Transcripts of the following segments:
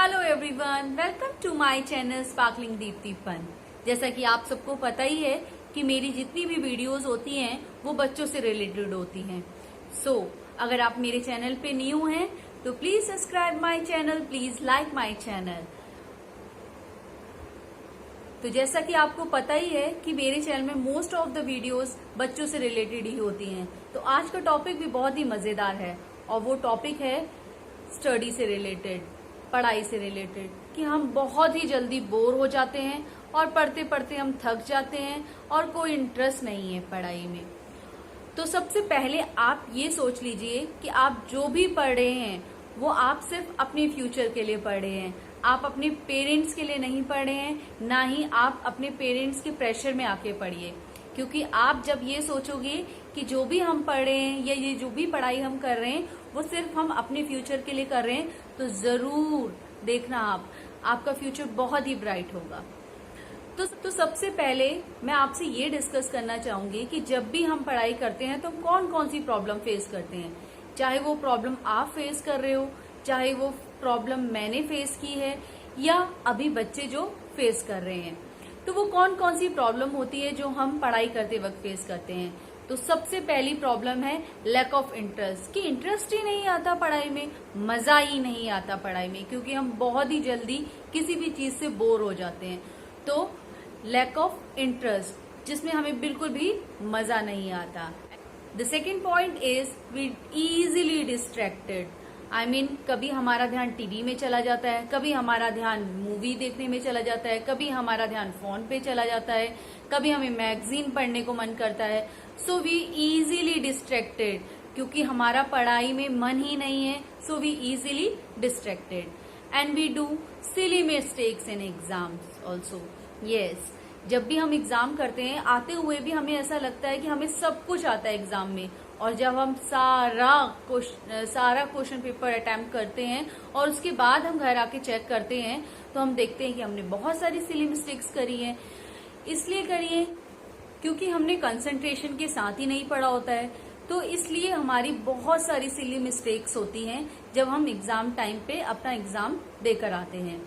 Hello everyone, welcome to my channel sparkling दीप्तिपन। जैसा कि आप सबको पता ही है कि मेरी जितनी भी वीडियोस होती हैं वो बच्चों से रिलेटेड होती हैं। अगर आप मेरे चैनल पे न्यू हैं तो please subscribe my channel, please like my channel. तो जैसा कि आपको पता ही है कि मेरे चैनल में मोस्ट ऑफ द वीडियोस बच्चों से रिलेटेड ही होती हैं। तो आज का टॉपिक भी बहुत ही मजेदार है और वो टॉपिक है स्टडी से रिलेटेड, पढ़ाई से रिलेटेड, कि हम बहुत ही जल्दी बोर हो जाते हैं और पढ़ते पढ़ते हम थक जाते हैं और कोई इंटरेस्ट नहीं है पढ़ाई में। तो सबसे पहले आप ये सोच लीजिए कि आप जो भी पढ़ रहे हैं वो आप सिर्फ अपने फ्यूचर के लिए पढ़ रहे हैं। आप अपने पेरेंट्स के लिए नहीं पढ़ रहे हैं, ना ही आप अपने पेरेंट्स के प्रेशर में आके पढ़िए। क्योंकि आप जब ये सोचोगे कि जो भी हम पढ़ रहे हैं या ये जो भी पढ़ाई हम कर रहे हैं वो सिर्फ हम अपने फ्यूचर के लिए कर रहे हैं, तो जरूर देखना आपका फ्यूचर बहुत ही ब्राइट होगा। तो सबसे पहले मैं आपसे ये डिस्कस करना चाहूंगी कि जब भी हम पढ़ाई करते हैं तो कौन कौन सी प्रॉब्लम फेस करते हैं। चाहे वो प्रॉब्लम आप फेस कर रहे हो, चाहे वो प्रॉब्लम मैंने फेस की है, या अभी बच्चे जो फेस कर रहे हैं। तो वो कौन कौन सी प्रॉब्लम होती है जो हम पढ़ाई करते वक्त फेस करते हैं। तो सबसे पहली प्रॉब्लम है लैक ऑफ इंटरेस्ट, कि इंटरेस्ट ही नहीं आता पढ़ाई में, मजा ही नहीं आता पढ़ाई में, क्योंकि हम बहुत ही जल्दी किसी भी चीज से बोर हो जाते हैं। तो लैक ऑफ इंटरेस्ट, जिसमें हमें बिल्कुल भी मजा नहीं आता। The second point is we easily distracted. कभी हमारा ध्यान टीवी में चला जाता है, कभी हमारा ध्यान मूवी देखने में चला जाता है, कभी हमारा ध्यान फोन पे चला जाता है, कभी हमें मैगजीन पढ़ने को मन करता है। सो वी इजीली डिस्ट्रैक्टेड, क्योंकि हमारा पढ़ाई में मन ही नहीं है। So we easily distracted and we do silly mistakes in exams also. Yes, जब भी हम एग्जाम करते हैं आते हुए भी हमें ऐसा लगता है कि हमें सब कुछ आता है एग्जाम में, और जब हम सारा क्वेश्चन पेपर अटेम्प्ट करते हैं और उसके बाद हम घर आके चेक करते हैं तो हम देखते हैं कि हमने बहुत सारी सिली मिस्टेक्स करी है। इसलिए करी है क्योंकि हमने कंसंट्रेशन के साथ ही नहीं पढ़ा होता है। तो इसलिए हमारी बहुत सारी सिली मिस्टेक्स होती हैं जब हम एग्जाम टाइम पे अपना एग्जाम देकर आते हैं।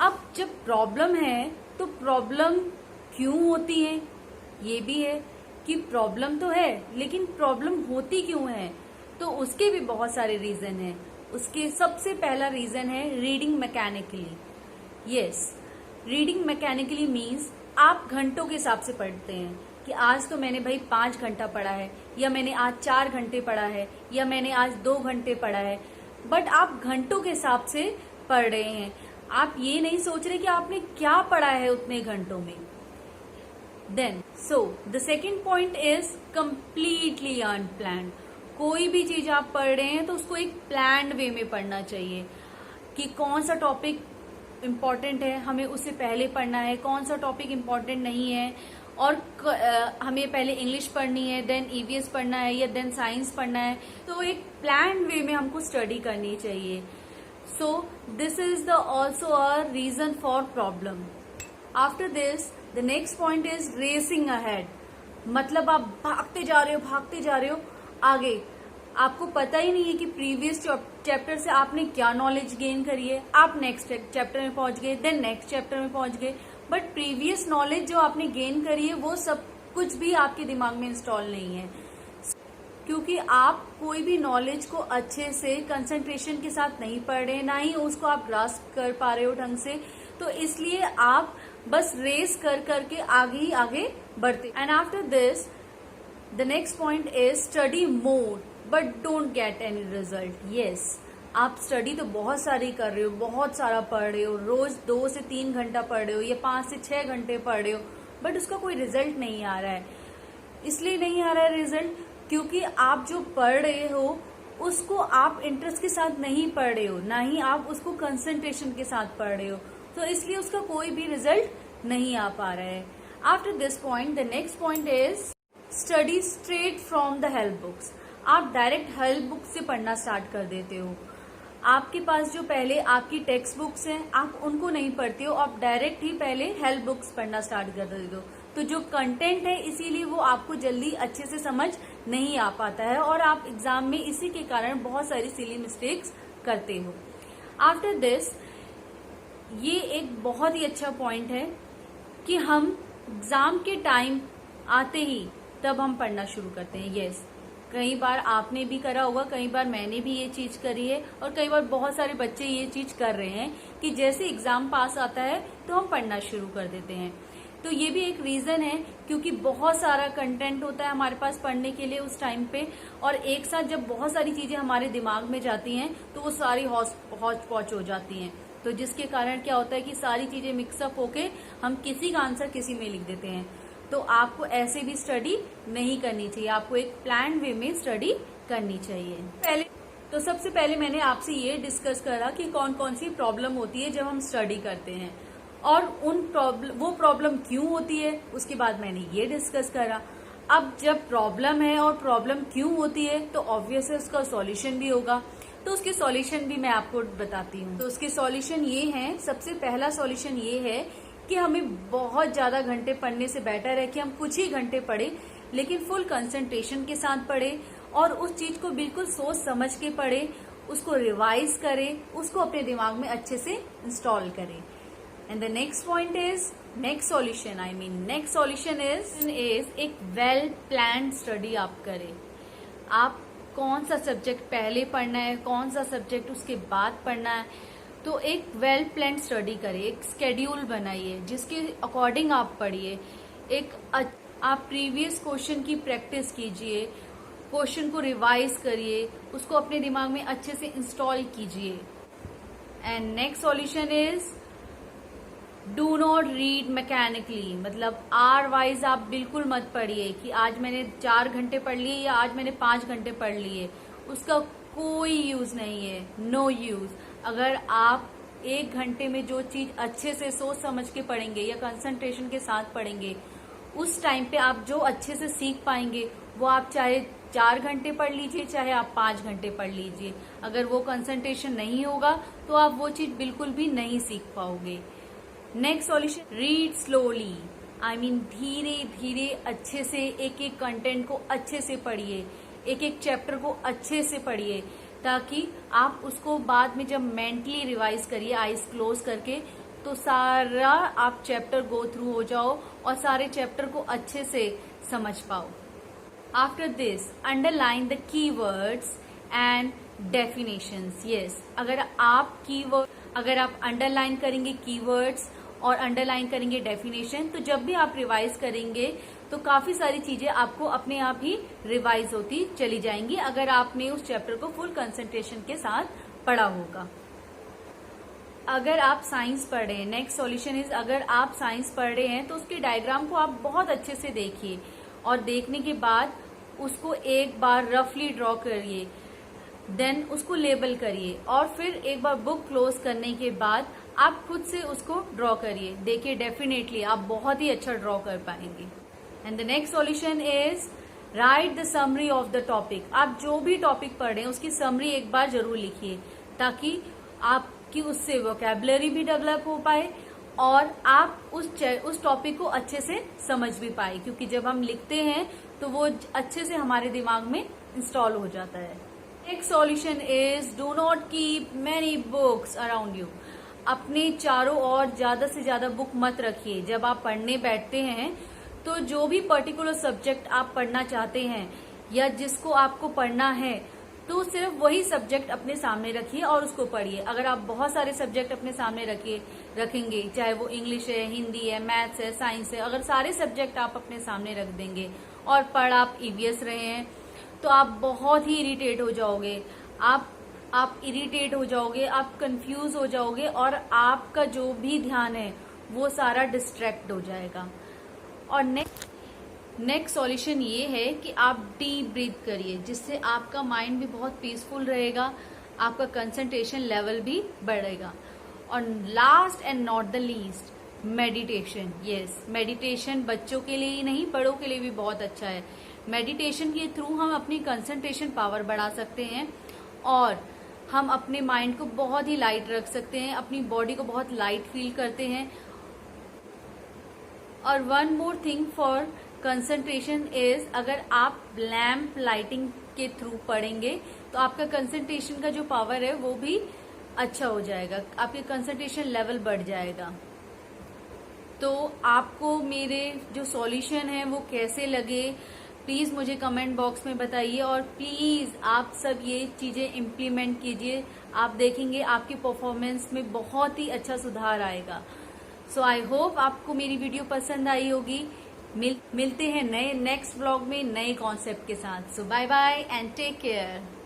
अब जब प्रॉब्लम है तो प्रॉब्लम क्यों होती है, ये भी है कि प्रॉब्लम तो है लेकिन प्रॉब्लम होती क्यों है। तो उसके भी बहुत सारे रीजन हैं। उसके सबसे पहला रीजन है reading mechanically. Yes, reading mechanically means आप घंटों के हिसाब से पढ़ते हैं कि आज तो मैंने भाई 5 घंटा पढ़ा है, या मैंने आज 4 घंटे पढ़ा है, या मैंने आज 2 घंटे पढ़ा है। बट आप घंटों के हिसाब से पढ़ रहे हैं, आप ये नहीं सोच रहे कि आपने क्या पढ़ा है उतने घंटों में। Then the second point is completely unplanned. कोई भी चीज आप पढ़ रहे हैं तो उसको एक प्लान्ड वे में पढ़ना चाहिए कि कौन सा टॉपिक इम्पोर्टेंट है, हमें उससे पहले पढ़ना है, कौन सा टॉपिक इम्पोर्टेंट नहीं है, और हमें पहले इंग्लिश पढ़नी है, देन ईवीएस पढ़ना है, या देन साइंस पढ़ना है। तो एक प्लान्ड वे में हमको स्टडी करनी चाहिए। So this is the also a reason for problem. After this, the next point is racing ahead. मतलब आप भागते जा रहे हो आगे। आपको पता ही नहीं है कि प्रीवियस चैप्टर से आपने क्या नॉलेज गेन करी है। आप नेक्स्ट चैप्टर में पहुंच गए, देन नेक्स्ट चैप्टर में पहुंच गए, बट प्रीवियस नॉलेज जो आपने गेन करी है वो सब कुछ भी आपके दिमाग में इंस्टॉल नहीं है, क्योंकि आप कोई भी नॉलेज को अच्छे से कंसंट्रेशन के साथ नहीं पढ़ रहे, ना ही उसको आप ग्रास्प कर पा रहे हो ढंग से। तो इसलिए आप बस रेस कर करके आगे ही आगे बढ़ते। And after this the next point is study more but don't get any result. Yes, आप स्टडी तो बहुत सारी कर रहे हो, बहुत सारा पढ़ रहे हो, रोज 2 से 3 घंटा पढ़ रहे हो, या 5 से 6 घंटे पढ़ रहे हो, बट उसका कोई रिजल्ट नहीं आ रहा है। इसलिए नहीं आ रहा है रिजल्ट क्योंकि आप जो पढ़ रहे हो उसको आप इंटरेस्ट के साथ नहीं पढ़ रहे हो, ना ही आप उसको कंसंट्रेशन के साथ पढ़ रहे हो। तो इसलिए उसका कोई भी रिजल्ट नहीं आ पा रहा है। After this point the next point is study straight from the help books. आप डायरेक्ट हेल्प बुक से पढ़ना स्टार्ट कर देते हो। आपके पास जो पहले आपकी टेक्स्ट बुक्स हैं आप उनको नहीं पढ़ते हो, आप डायरेक्ट ही पहले हेल्प बुक्स पढ़ना स्टार्ट कर देते हो। तो जो कंटेंट है इसीलिए वो आपको जल्दी अच्छे से समझ नहीं आ पाता है और आप एग्जाम में इसी के कारण बहुत सारी सिली मिस्टेक्स करते हो। आफ्टर दिस, ये एक बहुत ही अच्छा पॉइंट है कि हम एग्जाम के टाइम आते ही तब हम पढ़ना शुरू करते हैं। यस, कई बार आपने भी करा होगा, कई बार मैंने भी ये चीज करी है, और कई बार बहुत सारे बच्चे ये चीज कर रहे हैं कि जैसे एग्जाम पास आता है तो हम पढ़ना शुरू कर देते हैं। तो ये भी एक रीजन है, क्योंकि बहुत सारा कंटेंट होता है हमारे पास पढ़ने के लिए उस टाइम पे, और एक साथ जब बहुत सारी चीजें हमारे दिमाग में जाती हैं तो वो सारी हौच पौच हो जाती हैं। तो जिसके कारण क्या होता है कि सारी चीजें मिक्सअप होके हम किसी का आंसर किसी में लिख देते हैं। तो आपको ऐसे भी स्टडी नहीं करनी चाहिए, आपको एक प्लान वे में स्टडी करनी चाहिए। तो सबसे पहले मैंने आपसे ये डिस्कस करा कि कौन कौन सी प्रॉब्लम होती है जब हम स्टडी करते हैं, और वो प्रॉब्लम क्यों होती है, उसके बाद मैंने ये डिस्कस करा। अब जब प्रॉब्लम है और प्रॉब्लम क्यों होती है तो ऑब्वियस है उसका सॉल्यूशन भी होगा, तो उसके सॉल्यूशन भी मैं आपको बताती हूँ। तो उसके सॉल्यूशन ये हैं, सबसे पहला सॉल्यूशन ये है कि हमें बहुत ज्यादा घंटे पढ़ने से बेटर है कि हम कुछ ही घंटे पढ़े, लेकिन फुल कंसंट्रेशन के साथ पढ़े और उस चीज को बिल्कुल सोच समझ के पढ़े, उसको रिवाइज करें, उसको अपने दिमाग में अच्छे से इंस्टॉल करें। And the next point is next solution is एक वेल प्लान्ड स्टडी आप करें। आप कौन सा सब्जेक्ट पहले पढ़ना है, कौन सा सब्जेक्ट उसके बाद पढ़ना है, तो एक वेल प्लान्ड स्टडी करिए, एक स्केड्यूल बनाइए जिसके अकॉर्डिंग आप पढ़िए। आप प्रीवियस क्वेश्चन की प्रैक्टिस कीजिए, क्वेश्चन को रिवाइज करिए, उसको अपने दिमाग में अच्छे से इंस्टॉल कीजिए। And next solution is do not read mechanically, मतलब आर वाइज आप बिल्कुल मत पढ़िए कि आज मैंने 4 घंटे पढ़ लिए या आज मैंने 5 घंटे पढ़ लिए, उसका कोई यूज नहीं है, नो यूज। अगर आप 1 घंटे में जो चीज अच्छे से सोच समझ के पढ़ेंगे या कंसंट्रेशन के साथ पढ़ेंगे, उस टाइम पे आप जो अच्छे से सीख पाएंगे वो आप चाहे 4 घंटे पढ़ लीजिए चाहे आप 5 घंटे पढ़ लीजिए, अगर वो कंसंट्रेशन नहीं होगा तो आप वो चीज बिल्कुल भी नहीं सीख पाओगे। नेक्स्ट सॉल्यूशन, रीड स्लोली, धीरे धीरे अच्छे से एक एक कंटेंट को अच्छे से पढ़िए, एक एक चैप्टर को अच्छे से पढ़िए, ताकि आप उसको बाद में जब मेंटली रिवाइज करिए आईज क्लोज करके, तो सारा आप चैप्टर गो थ्रू हो जाओ और सारे चैप्टर को अच्छे से समझ पाओ। After this, underline the keywords and definitions. Yes, अगर आप अंडरलाइन करेंगे कीवर्ड्स और अंडरलाइन करेंगे डेफिनेशन, तो जब भी आप रिवाइज करेंगे तो काफी सारी चीजें आपको अपने आप ही रिवाइज होती चली जाएंगी, अगर आपने उस चैप्टर को फुल कंसंट्रेशन के साथ पढ़ा होगा। अगर आप साइंस पढ़ रहे हैं, नेक्स्ट सॉल्यूशन इज, अगर आप साइंस पढ़ रहे हैं तो उसके डायग्राम को आप बहुत अच्छे से देखिए, और देखने के बाद उसको एक बार रफली ड्रॉ करिए, देन उसको लेबल करिए, और फिर एक बार बुक क्लोज करने के बाद आप खुद से उसको ड्रॉ करिए। देखिए, डेफिनेटली आप बहुत ही अच्छा ड्रॉ कर पाएंगे। And the next solution is right the summary of the topic. आप जो भी टॉपिक पढ़ रहे हैं उसकी समरी एक बार जरूर लिखिए, ताकि आपकी उससे वोकैबुलरी भी डेवलप हो पाए और आप उस टॉपिक को अच्छे से समझ भी पाए, क्योंकि जब हम लिखते हैं तो वो अच्छे से हमारे दिमाग में इंस्टॉल हो जाता है। Next solution is do not keep many books around you. अपने चारों ओर ज्यादा से ज्यादा बुक मत रखिए। जब आप पढ़ने बैठते हैं तो जो भी पर्टिकुलर सब्जेक्ट आप पढ़ना चाहते हैं या जिसको आपको पढ़ना है, तो सिर्फ वही सब्जेक्ट अपने सामने रखिए और उसको पढ़िए। अगर आप बहुत सारे सब्जेक्ट अपने सामने रखेंगे, चाहे वो इंग्लिश है, हिंदी है, मैथ्स है, साइंस है, अगर सारे सब्जेक्ट आप अपने सामने रख देंगे और पढ़ आप ईवीएस रहे हैं, तो आप बहुत ही इरिटेट हो जाओगे। आप इरिटेट हो जाओगे, आप कंफ्यूज हो जाओगे और आपका जो भी ध्यान है वो सारा डिस्ट्रैक्ट हो जाएगा। और नेक्स्ट सॉल्यूशन ये है कि आप डीप ब्रीथ करिए, जिससे आपका माइंड भी बहुत पीसफुल रहेगा, आपका कंसंट्रेशन लेवल भी बढ़ेगा। और last and not the least, meditation. Yes, meditation बच्चों के लिए ही नहीं, बड़ों के लिए भी बहुत अच्छा है। मेडिटेशन के थ्रू हम अपनी कंसंट्रेशन पावर बढ़ा सकते हैं और हम अपने माइंड को बहुत ही लाइट रख सकते हैं, अपनी बॉडी को बहुत लाइट फील करते हैं। और one more thing for concentration is, अगर आप लैम्प लाइटिंग के थ्रू पढ़ेंगे तो आपका कंसंट्रेशन का जो पावर है वो भी अच्छा हो जाएगा, आपके कंसंट्रेशन लेवल बढ़ जाएगा। तो आपको मेरे जो सॉल्यूशन है वो कैसे लगे, प्लीज मुझे कमेंट बॉक्स में बताइए, और प्लीज आप सब ये चीजें इम्प्लीमेंट कीजिए। आप देखेंगे आपकी परफॉर्मेंस में बहुत ही अच्छा सुधार आएगा। सो आई होप आपको मेरी वीडियो पसंद आई होगी। मिलते हैं नए नेक्स्ट व्लॉग में नए कॉन्सेप्ट के साथ। So bye bye and take care.